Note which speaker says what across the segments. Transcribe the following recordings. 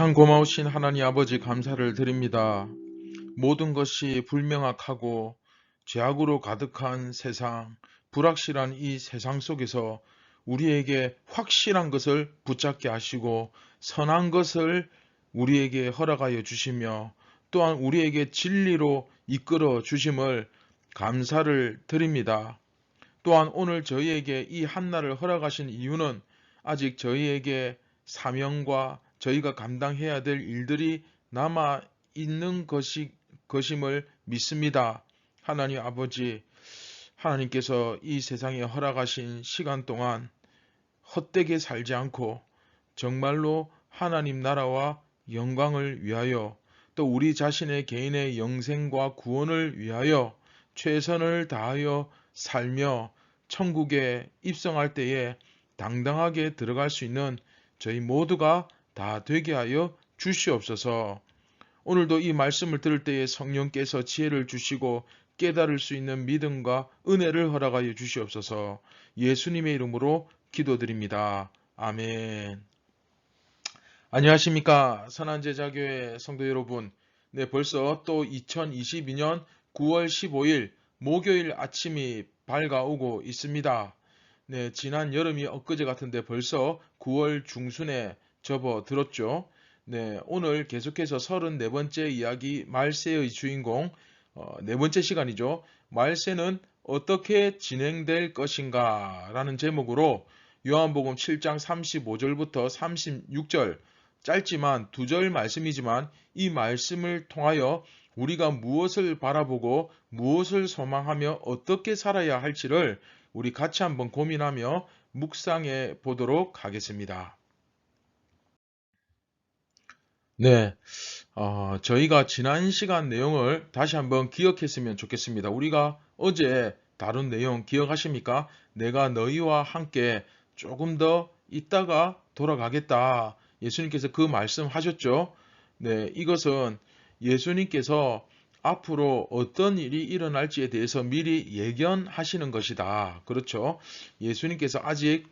Speaker 1: 참 고마우신 하나님 아버지 감사를 드립니다. 모든 것이 불명확하고 죄악으로 가득한 세상, 불확실한 이 세상 속에서 우리에게 확실한 것을 붙잡게 하시고 선한 것을 우리에게 허락하여 주시며 또한 우리에게 진리로 이끌어 주심을 감사를 드립니다. 또한 오늘 저희에게 이 한날을 허락하신 이유는 아직 저희에게 사명과 저희가 감당해야 될 일들이 남아 있는 것임을 믿습니다. 하나님 아버지, 하나님께서 이 세상에 허락하신 시간 동안 헛되게 살지 않고 정말로 하나님 나라와 영광을 위하여 또 우리 자신의 개인의 영생과 구원을 위하여 최선을 다하여 살며 천국에 입성할 때에 당당하게 들어갈 수 있는 저희 모두가 다 되게 하여 주시옵소서. 오늘도 이 말씀을 들을 때에 성령께서 지혜를 주시고 깨달을 수 있는 믿음과 은혜를 허락하여 주시옵소서. 예수님의 이름으로 기도드립니다. 아멘. 안녕하십니까 선한제자교회 성도 여러분. 네, 벌써 또 2022년 9월 15일 목요일 아침이 밝아오고 있습니다. 네, 지난 여름이 엊그제 같은데 벌써 9월 중순에 접어들었죠. 네, 오늘 계속해서 34번째 이야기 말세의 주인공 네 번째 시간이죠. 말세는 어떻게 진행될 것인가 라는 제목으로 요한복음 7장 35절부터 36절 짧지만 두 절 말씀이지만 이 말씀을 통하여 우리가 무엇을 바라보고 무엇을 소망하며 어떻게 살아야 할지를 우리 같이 한번 고민하며 묵상해 보도록 하겠습니다. 네, 저희가 지난 시간 내용을 다시 한번 기억했으면 좋겠습니다. 우리가 어제 다룬 내용 기억하십니까? 내가 너희와 함께 조금 더 있다가 돌아가겠다. 예수님께서 그 말씀 하셨죠? 네, 이것은 예수님께서 앞으로 어떤 일이 일어날지에 대해서 미리 예견하시는 것이다. 그렇죠? 예수님께서 아직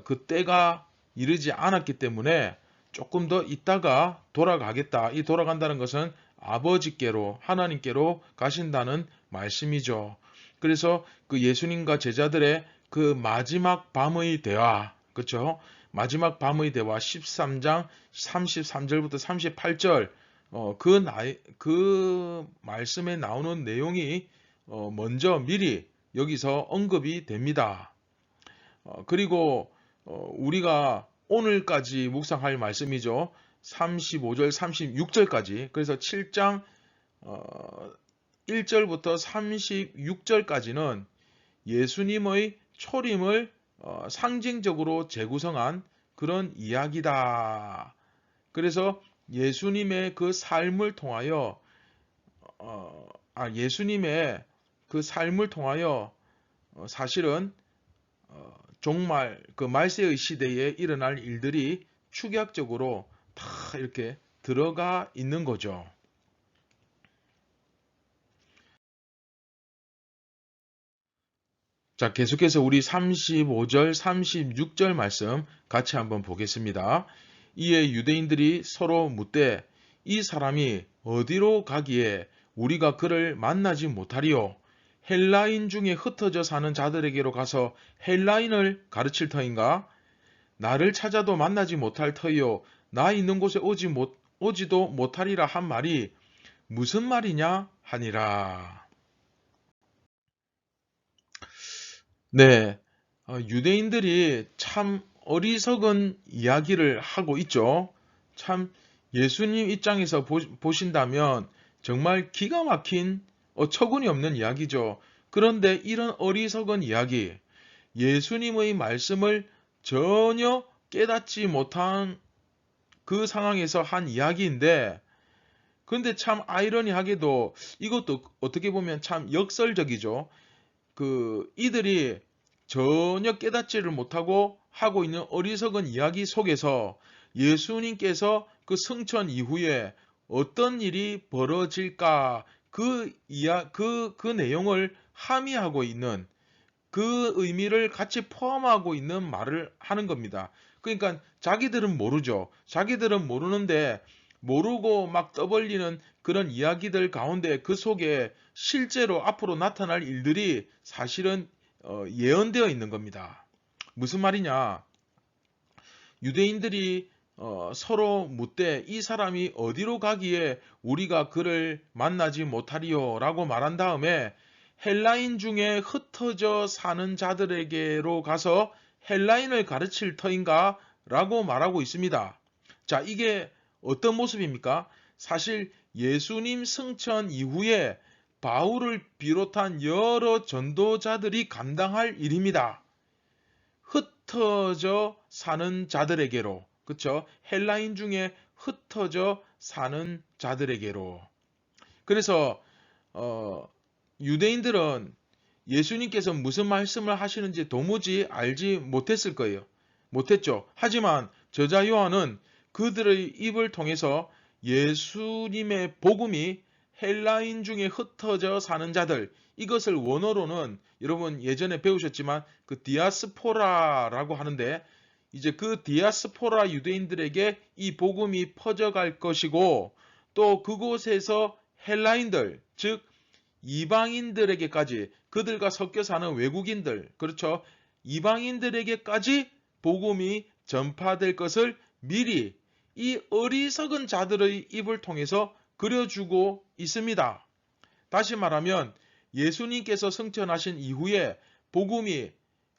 Speaker 1: 그 때가 이르지 않았기 때문에 조금 더 있다가 돌아가겠다. 이 돌아간다는 것은 아버지께로 하나님께로 가신다는 말씀이죠. 그래서 그 예수님과 제자들의 그 마지막 밤의 대화, 그렇죠? 마지막 밤의 대화 13장 33절부터 38절 그 말씀에 나오는 내용이 먼저 미리 여기서 언급이 됩니다. 그리고 우리가 오늘까지 묵상할 말씀이죠. 35절, 36절까지. 그래서 7장 1절부터 36절까지는 예수님의 초림을 상징적으로 재구성한 그런 이야기다. 그래서 예수님의 그 삶을 통하여 예수님의 그 삶을 통하여 사실은 종말 그 말세의 시대에 일어날 일들이 축약적으로 다 이렇게 들어가 있는 거죠. 자, 계속해서 우리 35절, 36절 말씀 같이 한번 보겠습니다. 이에 유대인들이 서로 묻되 이 사람이 어디로 가기에 우리가 그를 만나지 못하리요? 헬라인 중에 흩어져 사는 자들에게로 가서 헬라인을 가르칠 터인가? 나를 찾아도 만나지 못할 터이요. 나 있는 곳에 오지도 못하리라 한 말이 무슨 말이냐 하니라. 네, 유대인들이 참 어리석은 이야기를 하고 있죠. 참 예수님 입장에서 보신다면 정말 기가 막힌 어처구니 없는 이야기죠. 그런데 이런 어리석은 이야기, 예수님의 말씀을 전혀 깨닫지 못한 그 상황에서 한 이야기인데, 근데 참 아이러니하게도 이것도 어떻게 보면 참 역설적이죠. 이들이 전혀 깨닫지를 못하고 하고 있는 어리석은 이야기 속에서 예수님께서 그 승천 이후에 어떤 일이 벌어질까 그 내용을 함의하고 있는 그 의미를 같이 포함하고 있는 말을 하는 겁니다. 그러니까 자기들은 모르죠. 자기들은 모르는데 모르고 막 떠벌리는 그런 이야기들 가운데 그 속에 실제로 앞으로 나타날 일들이 사실은 예언되어 있는 겁니다. 무슨 말이냐? 유대인들이 서로 묻되 이 사람이 어디로 가기에 우리가 그를 만나지 못하리요 라고 말한 다음에 헬라인 중에 흩어져 사는 자들에게로 가서 헬라인을 가르칠 터인가 라고 말하고 있습니다. 자, 이게 어떤 모습입니까? 사실 예수님 승천 이후에 바울을 비롯한 여러 전도자들이 감당할 일입니다. 흩어져 사는 자들에게로, 그쵸? 헬라인 중에 흩어져 사는 자들에게로. 그래서 유대인들은 예수님께서 무슨 말씀을 하시는지 도무지 알지 못했을 거예요. 못했죠. 하지만 저자 요한은 그들의 입을 통해서 예수님의 복음이 헬라인 중에 흩어져 사는 자들, 이것을 원어로는 여러분 예전에 배우셨지만 그 디아스포라라고 하는데, 이제 그 디아스포라 유대인들에게 이 복음이 퍼져갈 것이고, 또 그곳에서 헬라인들, 즉 이방인들에게까지, 그들과 섞여 사는 외국인들, 그렇죠? 이방인들에게까지 복음이 전파될 것을 미리 이 어리석은 자들의 입을 통해서 그려주고 있습니다. 다시 말하면 예수님께서 승천하신 이후에 복음이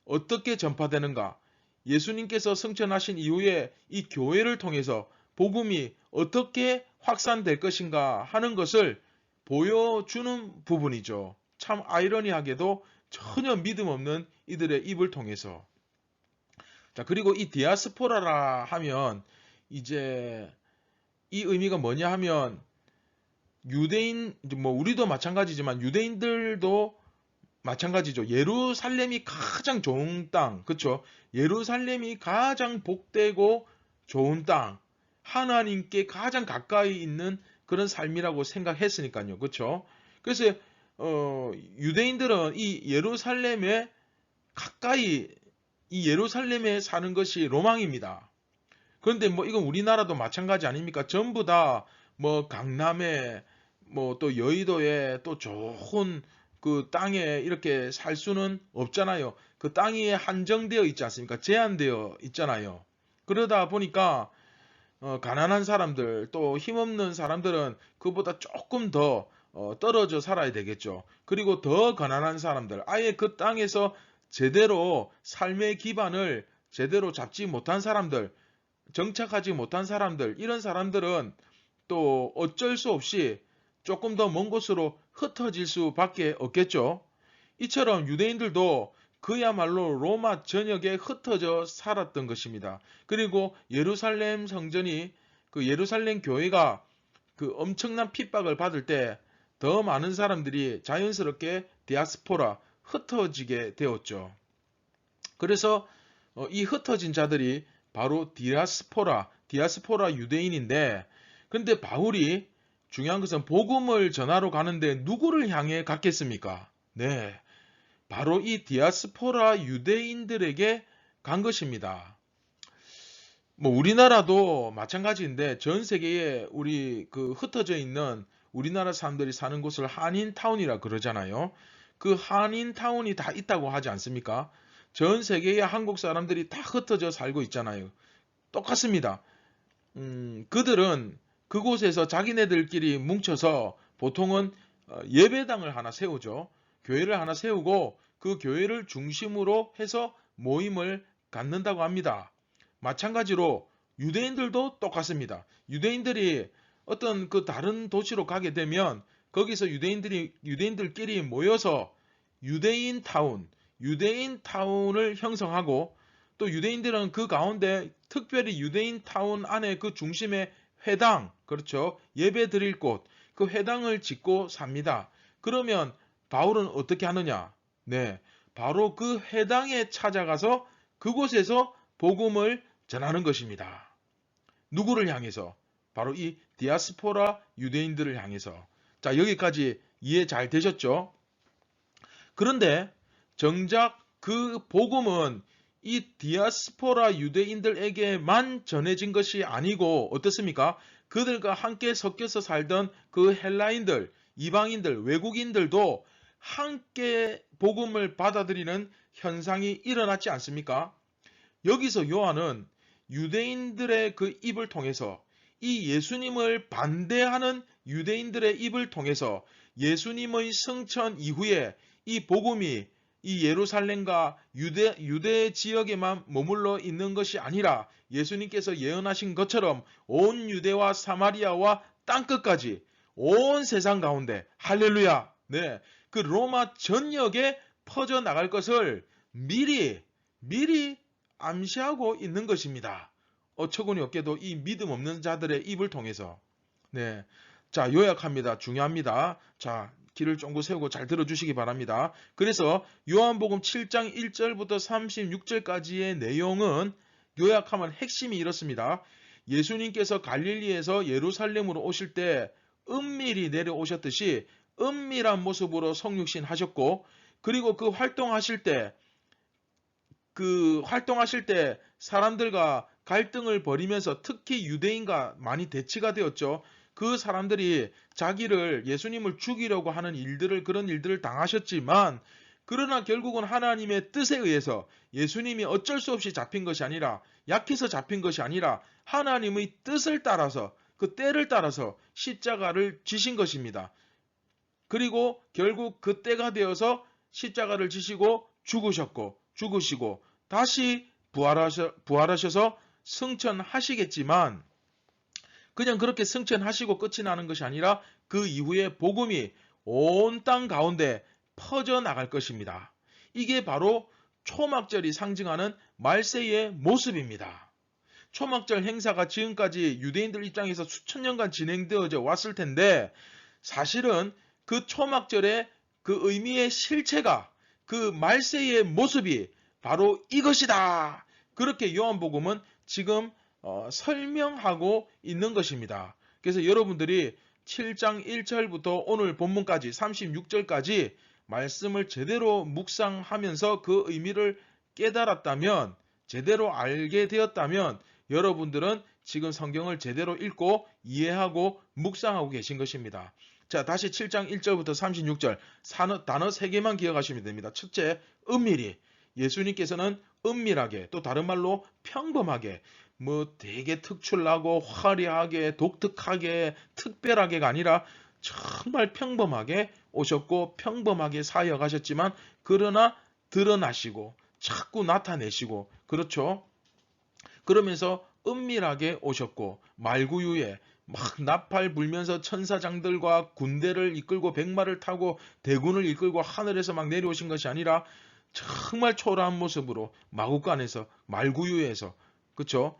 Speaker 1: 어떻게 전파되는가? 예수님께서 승천하신 이후에 이 교회를 통해서 복음이 어떻게 확산될 것인가 하는 것을 보여주는 부분이죠. 참 아이러니하게도 전혀 믿음 없는 이들의 입을 통해서. 자, 그리고 이 디아스포라라 하면 이제 이 의미가 뭐냐 하면 유대인, 뭐 우리도 마찬가지지만 유대인들도 마찬가지죠. 예루살렘이 가장 좋은 땅, 그렇죠? 예루살렘이 가장 복되고 좋은 땅, 하나님께 가장 가까이 있는 그런 삶이라고 생각했으니까요, 그렇죠? 그래서 유대인들은 이 예루살렘에 가까이, 이 예루살렘에 사는 것이 로망입니다. 그런데 뭐 이건 우리나라도 마찬가지 아닙니까? 전부 다 뭐 강남에 뭐 또 여의도에 또 좋은 그 땅에 이렇게 살 수는 없잖아요. 그 땅이 한정되어 있지 않습니까? 제한되어 있잖아요. 그러다 보니까 가난한 사람들, 또 힘없는 사람들은 그보다 조금 더 떨어져 살아야 되겠죠. 그리고 더 가난한 사람들, 아예 그 땅에서 제대로 삶의 기반을 제대로 잡지 못한 사람들, 정착하지 못한 사람들, 이런 사람들은 또 어쩔 수 없이 조금 더 먼 곳으로 흩어질 수밖에 없겠죠. 이처럼 유대인들도 그야말로 로마 전역에 흩어져 살았던 것입니다. 그리고 예루살렘 성전이, 그 예루살렘 교회가 그 엄청난 핍박을 받을 때 더 많은 사람들이 자연스럽게 디아스포라, 흩어지게 되었죠. 그래서 이 흩어진 자들이 바로 디아스포라 유대인인데, 근데 바울이 중요한 것은 복음을 전하러 가는데 누구를 향해 갔겠습니까? 네, 바로 이 디아스포라 유대인들에게 간 것입니다. 뭐 우리나라도 마찬가지인데 전 세계에 우리 그 흩어져 있는 우리나라 사람들이 사는 곳을 한인타운이라 그러잖아요. 그 한인타운이 다 있다고 하지 않습니까? 전 세계의 한국 사람들이 다 흩어져 살고 있잖아요. 똑같습니다. 그들은 그곳에서 자기네들끼리 뭉쳐서 보통은 예배당을 하나 세우죠. 교회를 하나 세우고 그 교회를 중심으로 해서 모임을 갖는다고 합니다. 마찬가지로 유대인들도 똑같습니다. 유대인들이 어떤 그 다른 도시로 가게 되면 거기서 유대인들끼리 모여서 유대인 타운을 형성하고, 또 유대인들은 그 가운데 특별히 유대인 타운 안에 그 중심에 회당, 그렇죠? 예배 드릴 곳, 그 회당을 짓고 삽니다. 그러면 바울은 어떻게 하느냐? 네, 바로 그 회당에 찾아가서 그곳에서 복음을 전하는 것입니다. 누구를 향해서? 바로 이 디아스포라 유대인들을 향해서. 자, 여기까지 이해 잘 되셨죠? 그런데 정작 그 복음은 이 디아스포라 유대인들에게만 전해진 것이 아니고 어떻습니까? 그들과 함께 섞여서 살던 그 헬라인들, 이방인들, 외국인들도 함께 복음을 받아들이는 현상이 일어났지 않습니까? 여기서 요한은 유대인들의 그 입을 통해서 이 예수님을 반대하는 유대인들의 입을 통해서 예수님의 승천 이후에 이 복음이 이 예루살렘과 유대 지역에만 머물러 있는 것이 아니라 예수님께서 예언하신 것처럼 온 유대와 사마리아와 땅끝까지 온 세상 가운데 할렐루야, 네, 그 로마 전역에 퍼져 나갈 것을 미리 암시하고 있는 것입니다. 어처구니 없게도 이 믿음 없는 자들의 입을 통해서. 네. 자, 요약합니다. 중요합니다. 자, 길을 쫑긋 세우고 잘 들어주시기 바랍니다. 그래서 요한복음 7장 1절부터 36절까지의 내용은 요약하면 핵심이 이렇습니다. 예수님께서 갈릴리에서 예루살렘으로 오실 때 은밀히 내려오셨듯이 은밀한 모습으로 성육신 하셨고, 그리고 그 활동하실 때 사람들과 갈등을 벌이면서 특히 유대인과 많이 대치가 되었죠. 그 사람들이 자기를 예수님을 죽이려고 하는 그런 일들을 당하셨지만, 그러나 결국은 하나님의 뜻에 의해서 예수님이 어쩔 수 없이 잡힌 것이 아니라, 약해서 잡힌 것이 아니라 하나님의 뜻을 따라서, 그 때를 따라서 십자가를 지신 것입니다. 그리고 결국 그 때가 되어서 십자가를 지시고 죽으시고 다시 부활하셔서 승천하시겠지만, 그냥 그렇게 승천하시고 끝이 나는 것이 아니라 그 이후에 복음이 온 땅 가운데 퍼져 나갈 것입니다. 이게 바로 초막절이 상징하는 말세의 모습입니다. 초막절 행사가 지금까지 유대인들 입장에서 수천 년간 진행되어져 왔을 텐데, 사실은 그 초막절의 그 의미의 실체가, 그 말세의 모습이 바로 이것이다. 그렇게 요한복음은 지금 설명하고 있는 것입니다. 그래서 여러분들이 7장 1절부터 오늘 본문까지 36절까지 말씀을 제대로 묵상하면서 그 의미를 깨달았다면, 제대로 알게 되었다면 여러분들은 지금 성경을 제대로 읽고 이해하고 묵상하고 계신 것입니다. 자, 다시 7장 1절부터 36절 단어 3개만 기억하시면 됩니다. 첫째, 은밀히. 예수님께서는 은밀하게, 또 다른 말로 평범하게, 되게 특출나고 화려하게, 독특하게, 특별하게가 아니라 정말 평범하게 오셨고 평범하게 사역하셨지만, 그러나 드러나시고 자꾸 나타내시고, 그렇죠? 그러면서 은밀하게 오셨고, 말구유에 막 나팔 불면서 천사장들과 군대를 이끌고 백마를 타고 대군을 이끌고 하늘에서 막 내려오신 것이 아니라 정말 초라한 모습으로 마구간에서, 말구유에서, 그쵸?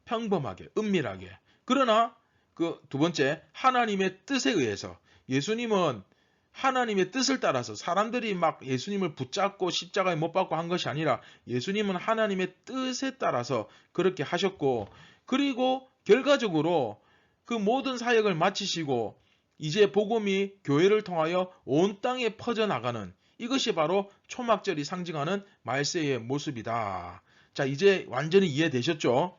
Speaker 1: 평범하게, 은밀하게. 그러나 그 두 번째, 하나님의 뜻에 의해서. 예수님은 하나님의 뜻을 따라서, 사람들이 막 예수님을 붙잡고 십자가에 못 박고 한 것이 아니라 예수님은 하나님의 뜻에 따라서 그렇게 하셨고, 그리고 결과적으로 그 모든 사역을 마치시고 이제 복음이 교회를 통하여 온 땅에 퍼져나가는, 이것이 바로 초막절이 상징하는 말세의 모습이다. 자, 이제 완전히 이해되셨죠?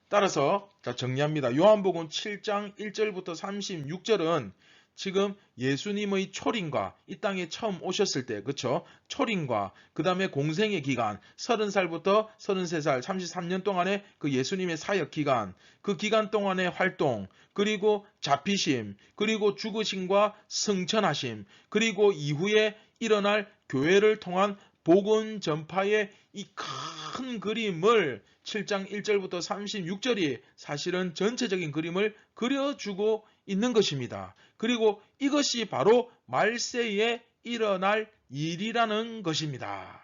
Speaker 1: 따라서 자, 정리합니다. 요한복음 7장 1절부터 36절은 지금 예수님의 초림과 이 땅에 처음 오셨을 때, 그쵸? 초림과 그 다음에 공생의 기간, 30살부터 33살, 33년 동안의 그 예수님의 사역 기간, 그 기간 동안의 활동, 그리고 잡히심, 그리고 죽으심과 승천하심, 그리고 이후에 일어날 교회를 통한 복음 전파의 이 큰 그림을 7장 1절부터 36절이 사실은 전체적인 그림을 그려주고 있는 것입니다. 그리고 이것이 바로 말세에 일어날 일이라는 것입니다.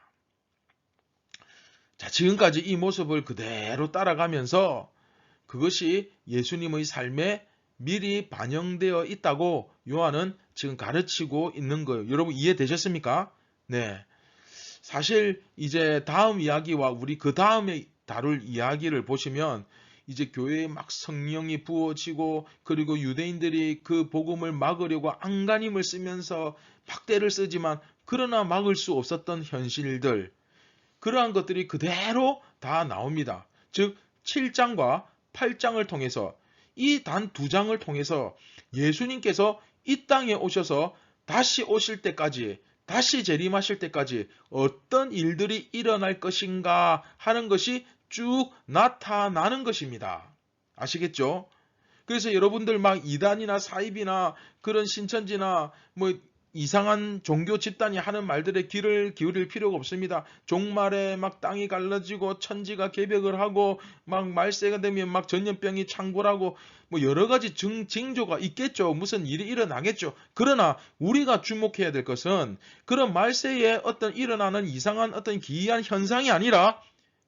Speaker 1: 자, 지금까지 이 모습을 그대로 따라가면서 그것이 예수님의 삶에 미리 반영되어 있다고 요한은 지금 가르치고 있는 거예요. 여러분 이해되셨습니까? 네. 사실 이제 다음 이야기와 우리 그 다음에 다룰 이야기를 보시면 이제 교회에 막 성령이 부어지고, 그리고 유대인들이 그 복음을 막으려고 안간힘을 쓰면서 박대를 쓰지만 그러나 막을 수 없었던 현실들, 그러한 것들이 그대로 다 나옵니다. 즉 7장과 8장을 통해서 이 단 2장을 통해서 예수님께서 이 땅에 오셔서 다시 오실 때까지, 다시 재림하실 때까지 어떤 일들이 일어날 것인가 하는 것이 쭉 나타나는 것입니다. 아시겠죠? 그래서 여러분들 막 이단이나 사입이나 그런 신천지나 뭐 이상한 종교 집단이 하는 말들에 귀를 기울일 필요가 없습니다. 종말에 막 땅이 갈라지고 천지가 개벽을 하고 막 말세가 되면 막 전염병이 창궐하고 뭐 여러 가지 징조가 있겠죠. 무슨 일이 일어나겠죠. 그러나 우리가 주목해야 될 것은 그런 말세에 어떤 일어나는 이상한 어떤 기이한 현상이 아니라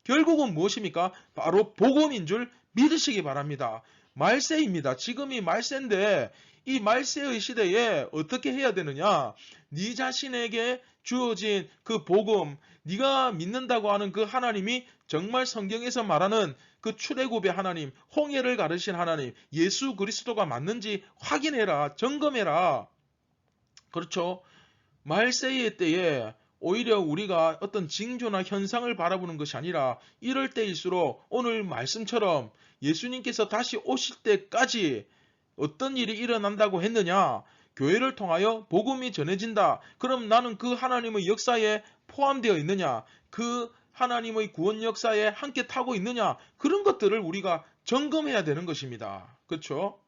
Speaker 1: 결국은 무엇입니까? 바로 복음인 줄 믿으시기 바랍니다. 말세입니다. 지금이 말세인데 이 말세의 시대에 어떻게 해야 되느냐? 네 자신에게 주어진 그 복음, 네가 믿는다고 하는 그 하나님이 정말 성경에서 말하는 그 출애굽의 하나님, 홍해를 가르신 하나님, 예수 그리스도가 맞는지 확인해라, 점검해라. 그렇죠? 말세의 때에 오히려 우리가 어떤 징조나 현상을 바라보는 것이 아니라 이럴 때일수록 오늘 말씀처럼 예수님께서 다시 오실 때까지 어떤 일이 일어난다고 했느냐? 교회를 통하여 복음이 전해진다. 그럼 나는 그 하나님의 역사에 포함되어 있느냐? 그 하나님의 구원 역사에 함께 타고 있느냐? 그런 것들을 우리가 점검해야 되는 것입니다. 그렇죠?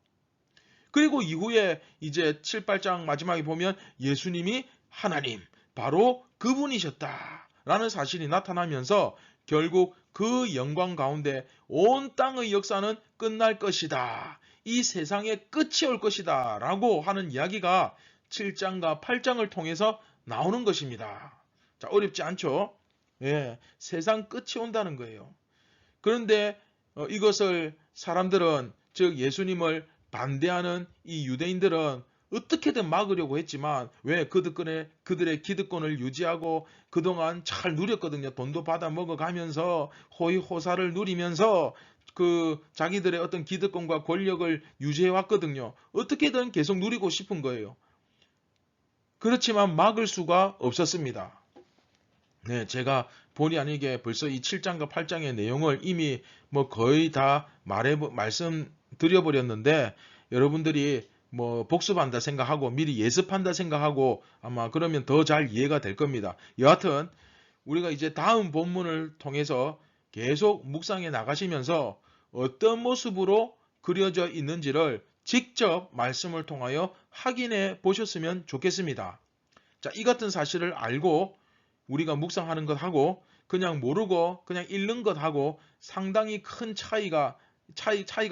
Speaker 1: 그리고 이후에 이제 7, 8장 마지막에 보면 예수님이 하나님, 바로 그분이셨다 라는 사실이 나타나면서 결국 그 영광 가운데 온 땅의 역사는 끝날 것이다. 이 세상의 끝이 올 것이다 라고 하는 이야기가 7장과 8장을 통해서 나오는 것입니다. 자, 어렵지 않죠? 예, 세상 끝이 온다는 거예요. 그런데 이것을 사람들은, 즉 예수님을 반대하는 이 유대인들은 어떻게든 막으려고 했지만 왜 그들의 기득권을 유지하고 그동안 잘 누렸거든요. 돈도 받아 먹어가면서 호의호사를 누리면서 그 자기들의 어떤 기득권과 권력을 유지해 왔거든요. 어떻게든 계속 누리고 싶은 거예요. 그렇지만 막을 수가 없었습니다. 네, 제가 본의 아니게 벌써 이 7장과 8장의 내용을 이미 뭐 거의 다 말씀드려버렸는데 여러분들이 뭐 복습한다 생각하고 미리 예습한다 생각하고 아마 그러면 더 잘 이해가 될 겁니다. 여하튼 우리가 이제 다음 본문을 통해서 계속 묵상해 나가시면서 어떤 모습으로 그려져 있는지를 직접 말씀을 통하여 확인해 보셨으면 좋겠습니다. 자, 이 같은 사실을 알고 우리가 묵상하는 것하고 그냥 모르고 그냥 읽는 것하고 상당히 큰 차이가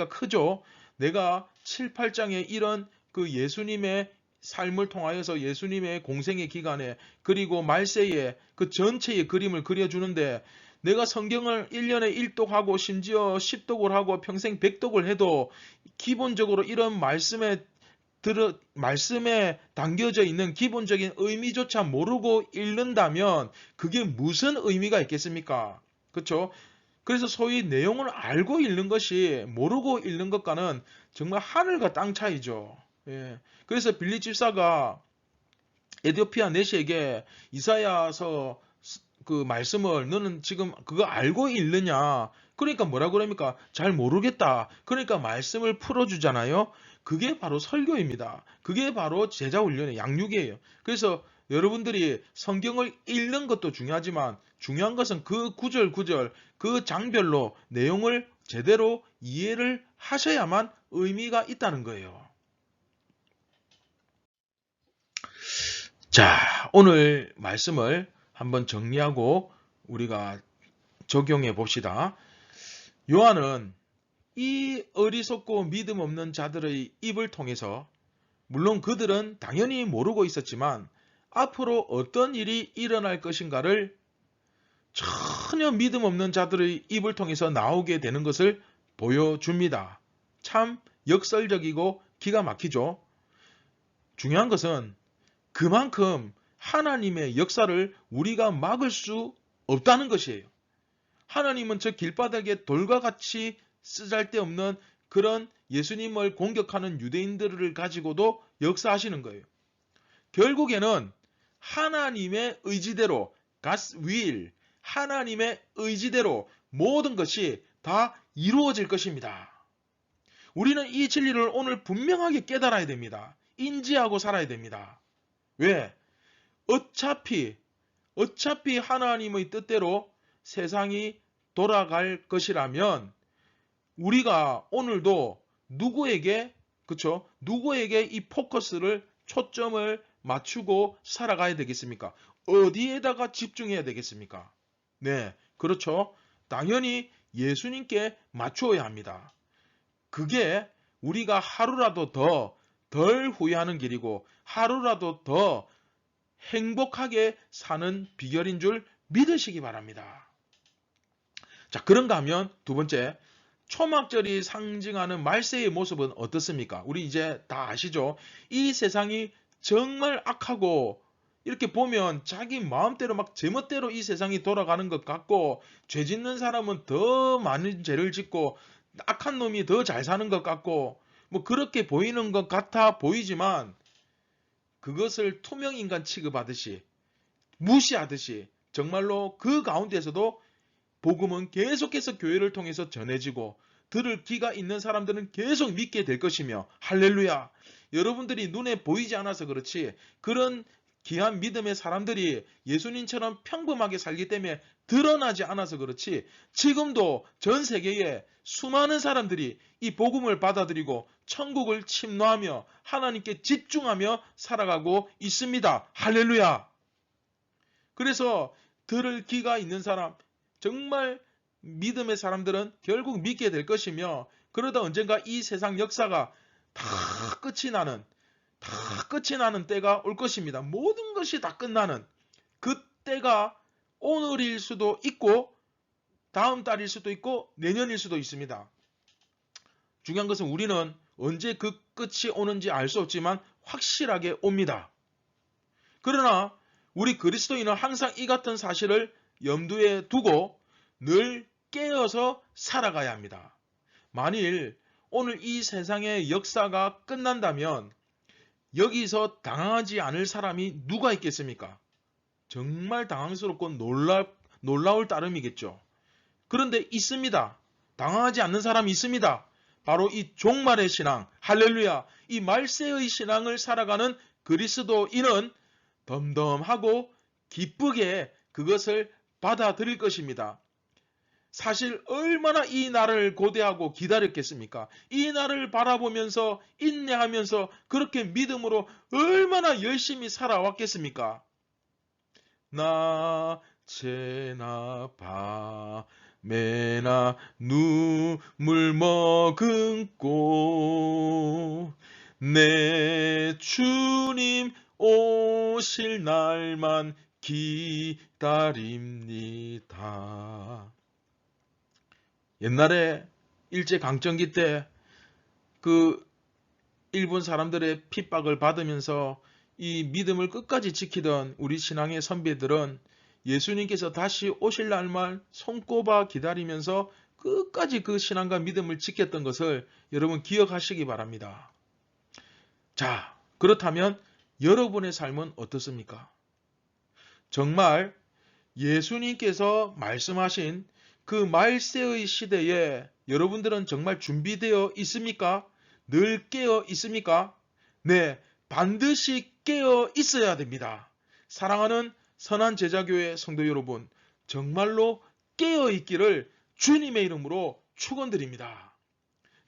Speaker 1: 크죠. 내가 7, 8장에 이런 그 예수님의 삶을 통하여서 예수님의 공생의 기간에 그리고 말세에 그 전체의 그림을 그려주는데 내가 성경을 1년에 1독하고 심지어 10독을 하고 평생 100독을 해도 기본적으로 이런 말씀에 담겨져 있는 기본적인 의미조차 모르고 읽는다면 그게 무슨 의미가 있겠습니까? 그렇죠? 그래서 소위 내용을 알고 읽는 것이 모르고 읽는 것과는 정말 하늘과 땅 차이죠. 예. 그래서 빌립 집사가 에디오피아 내시에게 이사야서 그 말씀을 너는 지금 그거 알고 읽느냐? 그러니까 뭐라 그럽니까? 잘 모르겠다. 그러니까 말씀을 풀어주잖아요. 그게 바로 설교입니다. 그게 바로 제자 훈련의 양육이에요. 그래서 여러분들이 성경을 읽는 것도 중요하지만 중요한 것은 그 구절 그 장별로 내용을 제대로 이해를 하셔야만 의미가 있다는 거예요. 자, 오늘 말씀을 한번 정리하고 우리가 적용해 봅시다. 요한은 이 어리석고 믿음 없는 자들의 입을 통해서 물론 그들은 당연히 모르고 있었지만 앞으로 어떤 일이 일어날 것인가를 전혀 믿음 없는 자들의 입을 통해서 나오게 되는 것을 보여줍니다. 참 역설적이고 기가 막히죠. 중요한 것은 그만큼 하나님의 역사를 우리가 막을 수 없다는 것이에요. 하나님은 저 길바닥에 돌과 같이 쓰잘데없는 그런 예수님을 공격하는 유대인들을 가지고도 역사하시는 거예요. 결국에는 하나님의 의지대로 God's will, 하나님의 의지대로 모든 것이 다 이루어질 것입니다. 우리는 이 진리를 오늘 분명하게 깨달아야 됩니다. 인지하고 살아야 됩니다. 왜? 어차피 하나님의 뜻대로 세상이 돌아갈 것이라면 우리가 오늘도 누구에게 이 포커스를 초점을 맞추고 살아가야 되겠습니까? 어디에다가 집중해야 되겠습니까? 네, 그렇죠. 당연히 예수님께 맞추어야 합니다. 그게 우리가 하루라도 더 덜 후회하는 길이고 하루라도 더 행복하게 사는 비결인 줄 믿으시기 바랍니다. 자, 그런가 하면 두 번째, 초막절이 상징하는 말세의 모습은 어떻습니까? 우리 이제 다 아시죠? 이 세상이 정말 악하고 이렇게 보면 자기 마음대로 막 제멋대로 이 세상이 돌아가는 것 같고 죄 짓는 사람은 더 많은 죄를 짓고 악한 놈이 더 잘 사는 것 같고 뭐 그렇게 보이는 것 같아 보이지만 그것을 투명인간 취급하듯이 무시하듯이 정말로 그 가운데서도 복음은 계속해서 교회를 통해서 전해지고 들을 귀가 있는 사람들은 계속 믿게 될 것이며 할렐루야. 여러분들이 눈에 보이지 않아서 그렇지 그런 귀한 믿음의 사람들이 예수님처럼 평범하게 살기 때문에 드러나지 않아서 그렇지 지금도 전 세계에 수많은 사람들이 이 복음을 받아들이고 천국을 침노하며 하나님께 집중하며 살아가고 있습니다. 할렐루야. 그래서 들을 귀가 있는 사람 정말 믿음의 사람들은 결국 믿게 될 것이며 그러다 언젠가 이 세상 역사가 다 끝이 나는 때가 올 것입니다. 모든 것이 다 끝나는 그 때가 오늘일 수도 있고 다음 달일 수도 있고 내년일 수도 있습니다. 중요한 것은 우리는 언제 그 끝이 오는지 알 수 없지만 확실하게 옵니다. 그러나 우리 그리스도인은 항상 이 같은 사실을 염두에 두고 늘 깨어서 살아가야 합니다. 만일 오늘 이 세상의 역사가 끝난다면 여기서 당황하지 않을 사람이 누가 있겠습니까? 정말 당황스럽고 놀라울 따름이겠죠. 그런데 있습니다. 당황하지 않는 사람이 있습니다. 바로 이 종말의 신앙, 할렐루야, 이 말세의 신앙을 살아가는 그리스도인은 덤덤하고 기쁘게 그것을 받아들일 것입니다. 사실 얼마나 이 날을 고대하고 기다렸겠습니까? 이 날을 바라보면서 인내하면서 그렇게 믿음으로 얼마나 열심히 살아왔겠습니까? 낮에나 밤에나 눈물 머금고 내 주님 오실 날만 기다립니다. 옛날에 일제강점기 때 그 일본 사람들의 핍박을 받으면서 이 믿음을 끝까지 지키던 우리 신앙의 선배들은 예수님께서 다시 오실 날만 손꼽아 기다리면서 끝까지 그 신앙과 믿음을 지켰던 것을 여러분 기억하시기 바랍니다. 자, 그렇다면 여러분의 삶은 어떻습니까? 정말 예수님께서 말씀하신 그 말세의 시대에 여러분들은 정말 준비되어 있습니까? 늘 깨어 있습니까? 네, 반드시 깨어 있어야 됩니다. 사랑하는 선한 제자교회 성도 여러분, 정말로 깨어 있기를 주님의 이름으로 축원드립니다.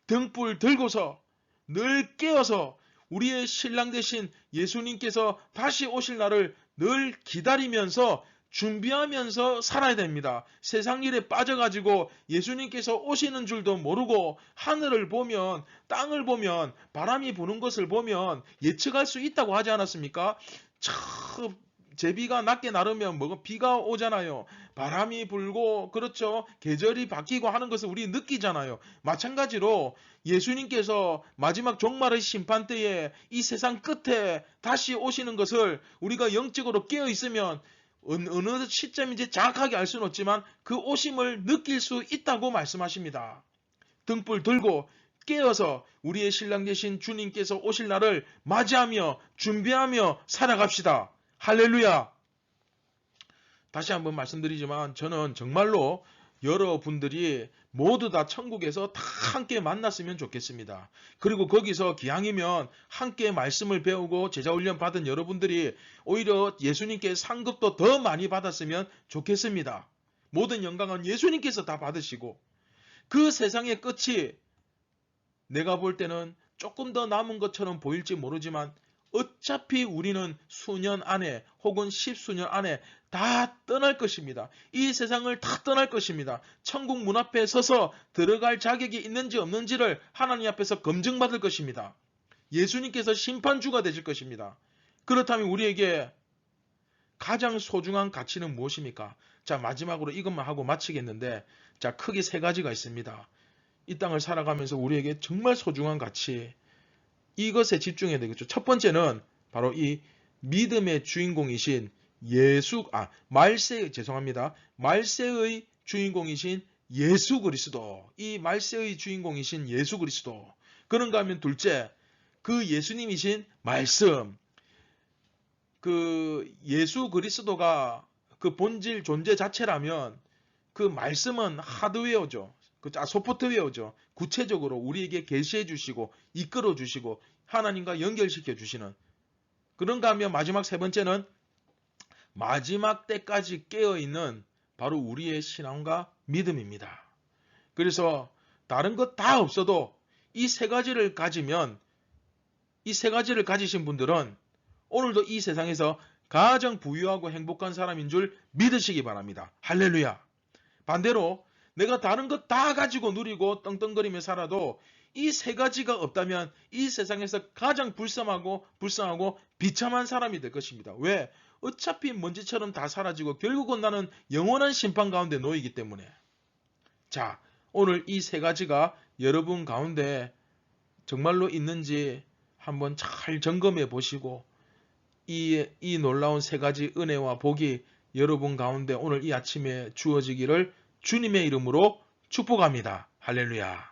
Speaker 1: 등불 들고서 늘 깨어서 우리의 신랑 되신 예수님께서 다시 오실 날을 늘 기다리면서 준비하면서 살아야 됩니다. 세상 일에 빠져가지고 예수님께서 오시는 줄도 모르고 하늘을 보면 땅을 보면 바람이 부는 것을 보면 예측할 수 있다고 하지 않았습니까? 참 제비가 낮게 나르면 비가 오잖아요. 바람이 불고 그렇죠. 계절이 바뀌고 하는 것을 우리 느끼잖아요. 마찬가지로 예수님께서 마지막 종말의 심판 때에 이 세상 끝에 다시 오시는 것을 우리가 영적으로 깨어 있으면 어느 시점인지 정확하게 알 수는 없지만 그 오심을 느낄 수 있다고 말씀하십니다. 등불 들고 깨어서 우리의 신랑 되신 주님께서 오실 날을 맞이하며 준비하며 살아갑시다. 할렐루야. 다시 한번 말씀드리지만 저는 정말로 여러분들이 모두 다 천국에서 다 함께 만났으면 좋겠습니다. 그리고 거기서 기왕이면 함께 말씀을 배우고 제자훈련 받은 여러분들이 오히려 예수님께 상급도 더 많이 받았으면 좋겠습니다. 모든 영광은 예수님께서 다 받으시고 그 세상의 끝이 내가 볼 때는 조금 더 남은 것처럼 보일지 모르지만 어차피 우리는 수년 안에 혹은 십수년 안에 다 떠날 것입니다. 이 세상을 다 떠날 것입니다. 천국 문 앞에 서서 들어갈 자격이 있는지 없는지를 하나님 앞에서 검증받을 것입니다. 예수님께서 심판주가 되실 것입니다. 그렇다면 우리에게 가장 소중한 가치는 무엇입니까? 자, 마지막으로 이것만 하고 마치겠는데, 자, 크게 세 가지가 있습니다. 이 땅을 살아가면서 우리에게 정말 소중한 가치, 이것에 집중해야 되겠죠. 첫 번째는 바로 이 믿음의 주인공이신 말세의 주인공이신 예수 그리스도. 이 말세의 주인공이신 예수 그리스도. 그런가 하면 둘째, 그 예수님이신 말씀. 그 예수 그리스도가 그 본질 존재 자체라면 그 말씀은 하드웨어죠. 소프트웨어죠. 구체적으로 우리에게 계시해 주시고 이끌어 주시고 하나님과 연결시켜 주시는. 그런가 하면 마지막 세 번째는 마지막 때까지 깨어있는 바로 우리의 신앙과 믿음입니다. 그래서 다른 것 다 없어도 이 세 가지를 가지면, 이 세 가지를 가지신 분들은 오늘도 이 세상에서 가장 부유하고 행복한 사람인 줄 믿으시기 바랍니다. 할렐루야. 반대로 내가 다른 것 다 가지고 누리고 떵떵거리며 살아도 이 세 가지가 없다면 이 세상에서 가장 불쌍하고 비참한 사람이 될 것입니다. 왜? 어차피 먼지처럼 다 사라지고 결국은 나는 영원한 심판 가운데 놓이기 때문에. 자, 오늘 이 세 가지가 여러분 가운데 정말로 있는지 한번 잘 점검해 보시고 이 놀라운 세 가지 은혜와 복이 여러분 가운데 오늘 이 아침에 주어지기를 주님의 이름으로 축복합니다. 할렐루야.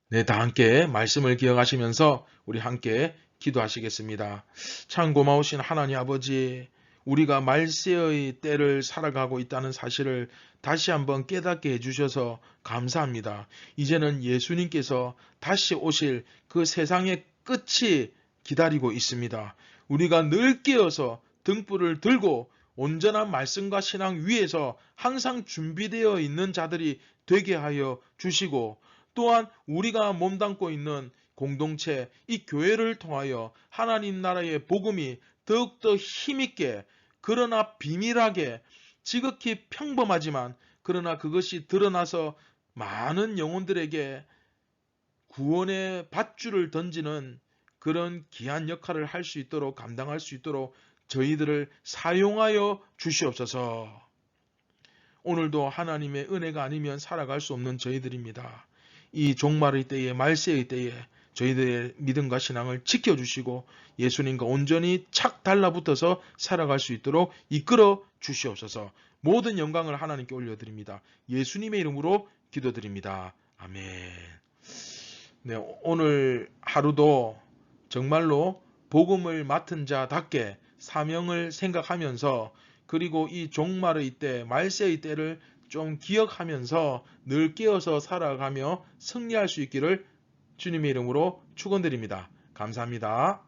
Speaker 1: 네, 다 함께 말씀을 기억하시면서 우리 함께 기도하시겠습니다. 참 고마우신 하나님 아버지, 우리가 말세의 때를 살아가고 있다는 사실을 다시 한번 깨닫게 해주셔서 감사합니다. 이제는 예수님께서 다시 오실 그 세상의 끝이 기다리고 있습니다. 우리가 늘 깨어서 등불을 들고 온전한 말씀과 신앙 위에서 항상 준비되어 있는 자들이 되게 하여 주시고, 또한 우리가 몸담고 있는 공동체, 이 교회를 통하여 하나님 나라의 복음이 더욱더 힘있게, 그러나 비밀하게, 지극히 평범하지만 그러나 그것이 드러나서 많은 영혼들에게 구원의 밧줄을 던지는 그런 귀한 역할을 할 수 있도록, 감당할 수 있도록 저희들을 사용하여 주시옵소서. 오늘도 하나님의 은혜가 아니면 살아갈 수 없는 저희들입니다. 이 종말의 때에, 말세의 때에 저희들의 믿음과 신앙을 지켜주시고 예수님과 온전히 착 달라붙어서 살아갈 수 있도록 이끌어 주시옵소서. 모든 영광을 하나님께 올려드립니다. 예수님의 이름으로 기도드립니다. 아멘. 네, 오늘 하루도 정말로 복음을 맡은 자답게 사명을 생각하면서, 그리고 이 종말의 때, 말세의 때를 좀 기억하면서 늘 깨어서 살아가며 승리할 수 있기를 주님의 이름으로 축원드립니다. 감사합니다.